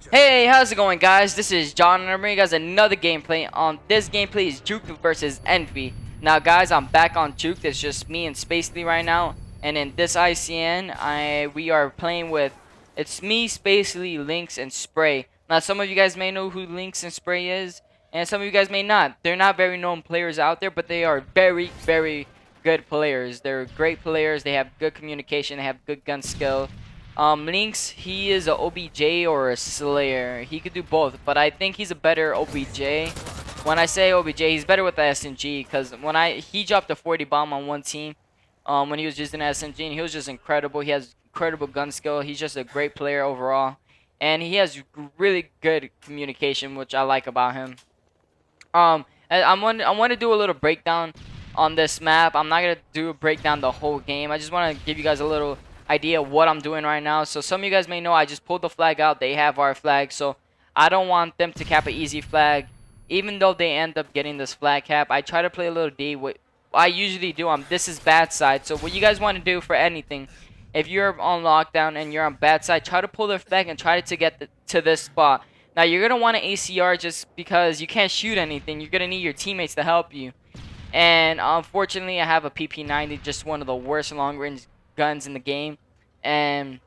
Hey, how's it going, guys? This is John, and I'm bringing you guys another gameplay. This gameplay is Juked versus Envy. Now, guys, I'm back on Juked. It's just me and Spacely right now, and in this ICN, we are playing with it's me, Spacely, Lynx, and Spray. Now, some of you guys may know who Lynx and Spray is, and some of you guys may not. They're not very known players out there, but they are very, very good players. They're great players. They have good communication. They have good gun skill. Lynx, he is a OBJ or a Slayer. He could do both, but I think he's a better OBJ. When I say OBJ, he's better with the SMG because he dropped a 40 bomb on one team when he was using the SMG, and he was just incredible. He has incredible gun skill. He's just a great player overall, and he has really good communication, which I like about him. I want to do a little breakdown on this map. I'm not gonna do a breakdown the whole game. I just want to give you guys a little idea of what I'm doing right now. So some of you guys may know I just pulled the flag out. They have our flag, so I don't want them to cap an easy flag. Even though they end up getting this flag cap, I try to play a little D. What I usually do, this is bad side. So what you guys want to do for anything, if you're on lockdown and you're on bad side, try to pull their flag and try to get to this spot. Now you're gonna want an ACR just because you can't shoot anything. You're gonna need your teammates to help you. And unfortunately, I have a PP90, just one of the worst long-range guns in the game, and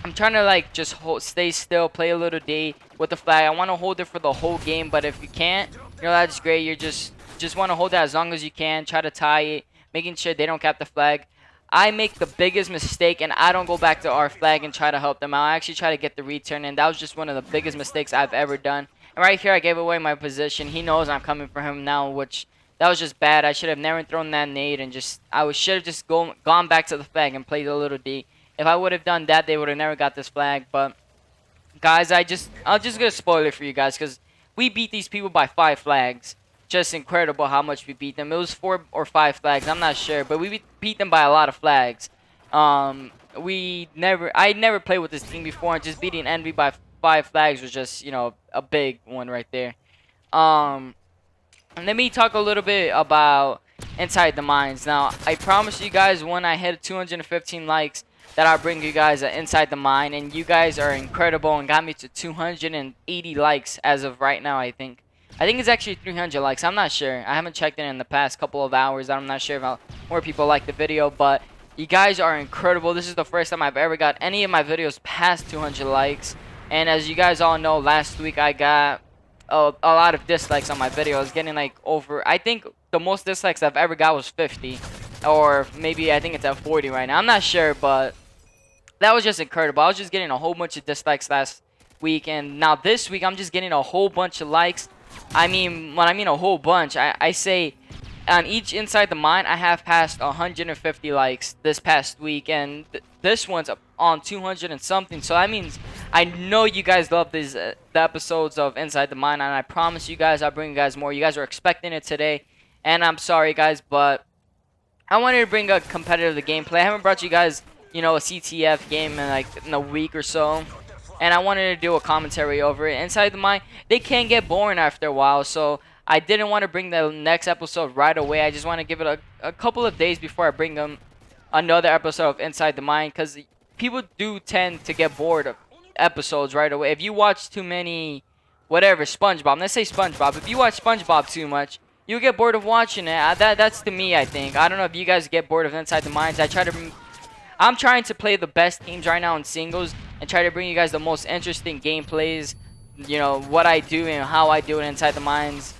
I'm trying to just stay still, play a little D with the flag. I want to hold it for the whole game, but if you can't, that's great. You're just want to hold it as long as you can. Try to tie it, making sure they don't cap the flag. I make the biggest mistake, and I don't go back to our flag and try to help them out. I actually try to get the return, and that was just one of the biggest mistakes I've ever done. And right here, I gave away my position. He knows I'm coming for him now, which that was just bad. I should have never thrown that nade, and should have just gone back to the flag and played a little D. If I would have done that, they would have never got this flag. But guys, I'm just gonna spoil it for you guys because we beat these people by 5 flags. Just incredible how much we beat them. It was 4 or 5 flags, I'm not sure, but we beat them by a lot of flags. I never played with this team before, and just beating Envy by 5 flags was just a big one right there. Let me talk a little bit about Inside the Mines. Now, I promise you guys when I hit 215 likes that I'll bring you guys Inside the Mine, and you guys are incredible and got me to 280 likes as of right now, I think. I think it's actually 300 likes. I'm not sure. I haven't checked it in the past couple of hours. I'm not sure if more people like the video, but you guys are incredible. This is the first time I've ever got any of my videos past 200 likes. And as you guys all know, last week I got a lot of dislikes on my video. I was getting I think the most dislikes I've ever got was 50, or maybe I think it's at 40 right now. I'm not sure, but that was just incredible. I was just getting a whole bunch of dislikes last week, and now this week I'm just getting a whole bunch of likes. I mean, when I mean a whole bunch, I say on each Inside the Mine I have passed 150 likes this past week, and this one's on 200 and something. So that means I know you guys love the episodes of Inside the Mine, and I promise you guys I'll bring you guys more. You guys are expecting it today, and I'm sorry guys, but I wanted to bring a competitive gameplay. I haven't brought you guys a CTF game in a week or so, and I wanted to do a commentary over it. Inside the Mine, they can get boring after a while, so I didn't want to bring the next episode right away. I just want to give it a couple of days before I bring them another episode of Inside the Mine, because people do tend to get bored of episodes right away. If you watch too many, SpongeBob, let's say SpongeBob, if you watch SpongeBob too much, you'll get bored of watching it. That's to me, I think. I don't know if you guys get bored of Inside the Mines. I'm trying to play the best teams right now in singles and try to bring you guys the most interesting gameplays, what I do and how I do it Inside the Mines.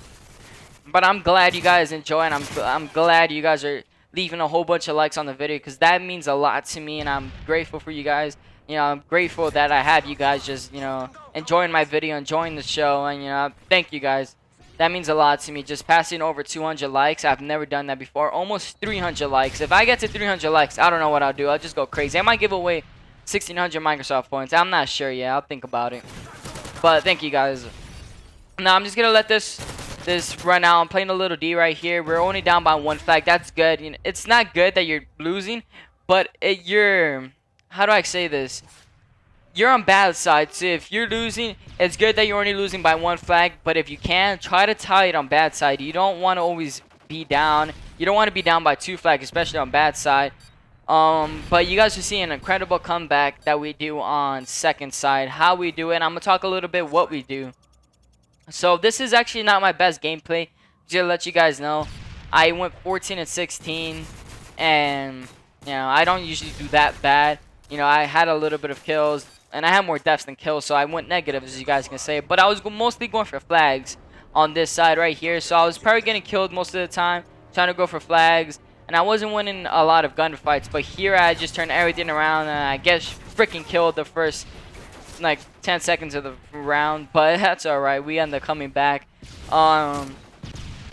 But I'm glad you guys enjoy, and I'm glad you guys are leaving a whole bunch of likes on the video, because that means a lot to me, and I'm grateful for you guys. I'm grateful that I have you guys just, enjoying my video, enjoying the show, and, thank you guys. That means a lot to me. Just passing over 200 likes. I've never done that before. Almost 300 likes. If I get to 300 likes, I don't know what I'll do. I'll just go crazy. I might give away 1,600 Microsoft points. I'm not sure yet. I'll think about it. But thank you guys. Now I'm just going to let this run out. I'm playing a little D right here. We're only down by 1 flag. That's good. It's not good that you're losing, but you're... How do I say this? You're on bad side, so if you're losing, it's good that you're only losing by 1 flag, but if you can, try to tie it on bad side. You don't want to always be down. You don't want to be down by 2 flags, especially on bad side. But you guys will see an incredible comeback that we do on second side. How we do it, I'm gonna talk a little bit what we do. So this is actually not my best gameplay. Just to let you guys know, I went 14 and 16, and you know I don't usually do that bad. You know, I had a little bit of kills, and I had more deaths than kills, so I went negative, as you guys can say. But I was mostly going for flags on this side right here, so I was probably getting killed most of the time, trying to go for flags, and I wasn't winning a lot of gunfights. But here I just turned everything around, and I guess freaking killed the first like 10 seconds of the round, but that's all right. We end up coming back.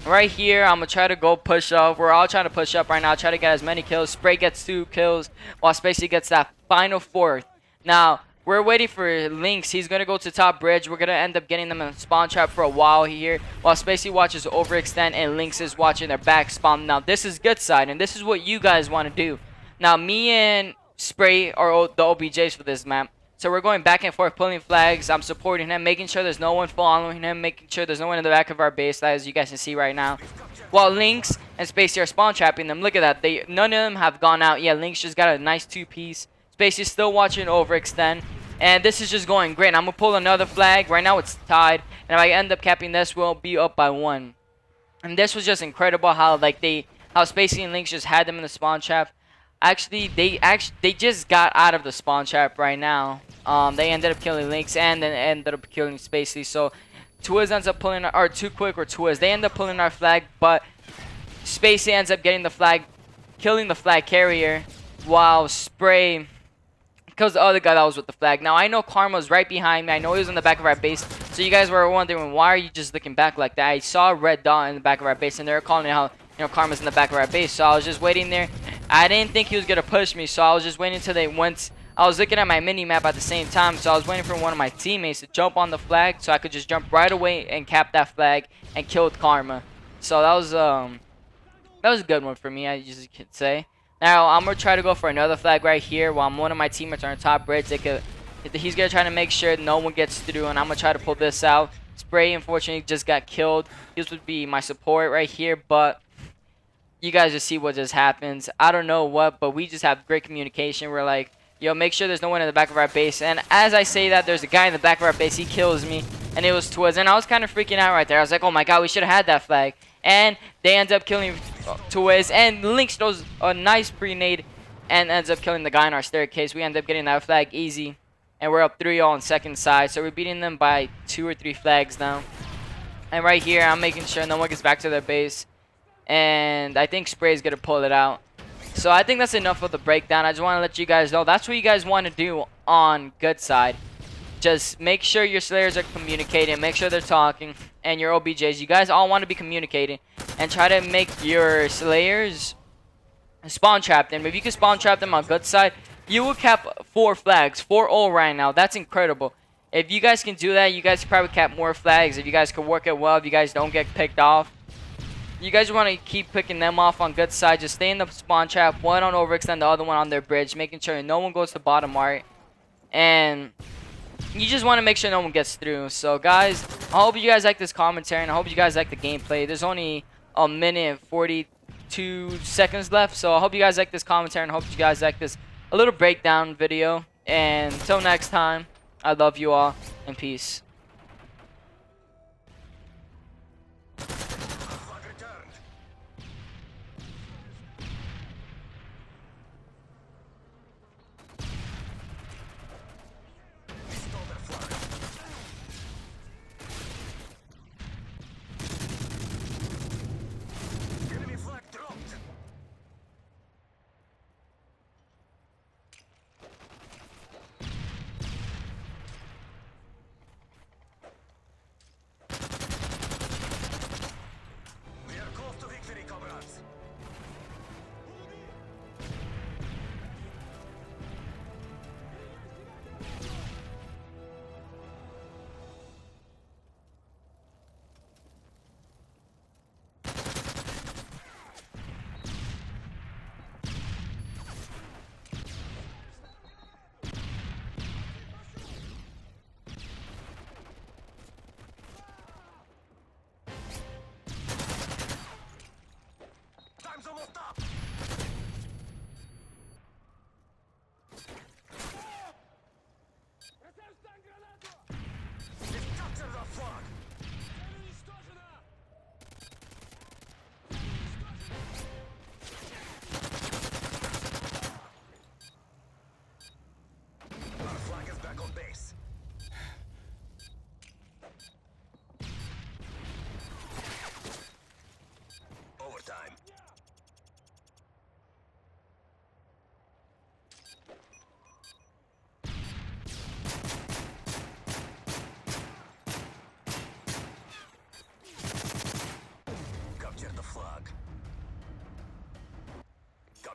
Right here, I'm gonna try to go push up. We're all trying to push up right now, try to get as many kills. Spray gets 2 kills while Spacey gets that final 4th. Now we're waiting for Lynx. He's gonna go to top bridge. We're gonna end up getting them in spawn trap for a while here while Spacey watches overextend and Lynx is watching their back spawn. Now this is good side, and this is what you guys want to do. Now me and Spray are the OBJs for this map. So we're going back and forth, pulling flags. I'm supporting him, making sure there's no one following him, making sure there's no one in the back of our base, as you guys can see right now. While Lynx and Spacey are spawn trapping them. Look at that. None of them have gone out. Yeah, Lynx just got a nice 2-piece. Spacey's still watching overextend. And this is just going great. I'm going to pull another flag. Right now it's tied. And if I end up capping this, we'll be up by 1. And this was just incredible how Spacey and Lynx just had them in the spawn trap. Actually, they just got out of the spawn trap right now. They ended up killing Lynx and then ended up killing Spacey. So Twiz ends up pulling our, or Too Quick or Twiz. They end up pulling our flag, but Spacey ends up getting the flag, killing the flag carrier, while Spray kills the other guy that was with the flag. Now I know Karma's right behind me. I know he was in the back of our base. So you guys were wondering, why are you just looking back like that? I saw a red dot in the back of our base, and they were calling it how, you know, Karma's in the back of our base. So I was just waiting there. I didn't think he was gonna push me, so I was just waiting until they went. I was looking at my mini map at the same time, so I was waiting for one of my teammates to jump on the flag, so I could just jump right away and cap that flag and kill Karma. So that was a good one for me, I just could say. Now I'm gonna try to go for another flag right here while one of my teammates are on top bridge. He's gonna try to make sure no one gets through, and I'm gonna try to pull this out. Spray unfortunately just got killed. This would be my support right here, but you guys just see what just happens. I don't know what, but we just have great communication. We're like, yo, make sure there's no one in the back of our base. And as I say that, there's a guy in the back of our base. He kills me, and it was Twiz. And I was kind of freaking out right there. I was like, oh my god, we should have had that flag. And they end up killing Twiz. And Lynx throws a nice pre-nade and ends up killing the guy in our staircase. We end up getting that flag easy. And we're up 3-0 on second side. So we're beating them by 2 or 3 flags now. And right here, I'm making sure no one gets back to their base. And I think Spray is going to pull it out. So I think that's enough of the breakdown. I just want to let you guys know that's what you guys want to do on good side. Just make sure your Slayers are communicating. Make sure they're talking. And your OBJs. You guys all want to be communicating. And try to make your Slayers spawn trap them. If you can spawn trap them on good side, you will cap 4 flags. 4-0 right now. That's incredible. If you guys can do that, you guys can probably cap more flags. If you guys can work it well. If you guys don't get picked off. You guys want to keep picking them off on good side. Just stay in the spawn trap. One on overextend, the other one on their bridge. Making sure no one goes to bottom right. And you just want to make sure no one gets through. So guys, I hope you guys like this commentary. And I hope you guys like the gameplay. There's only a minute and 42 seconds left. So I hope you guys like this commentary. And I hope you guys like this a little breakdown video. And until next time, I love you all. And peace.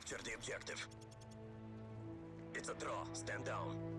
Capture the objective. It's a draw. Stand down.